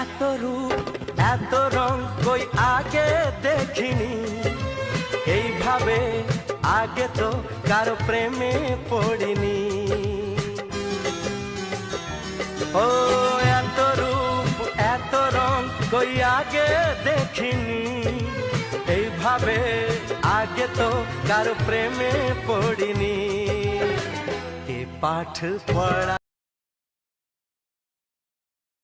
এত রূপ এত রং কই আগে দেখিনি, এইভাবে আগে তো কারো প্রেমে পড়িনি। ও এত রূপ এত রং কই আগে দেখিনি, এইভাবে আগে তো কারো প্রেমে পড়িনি। এ পাঠ পড়া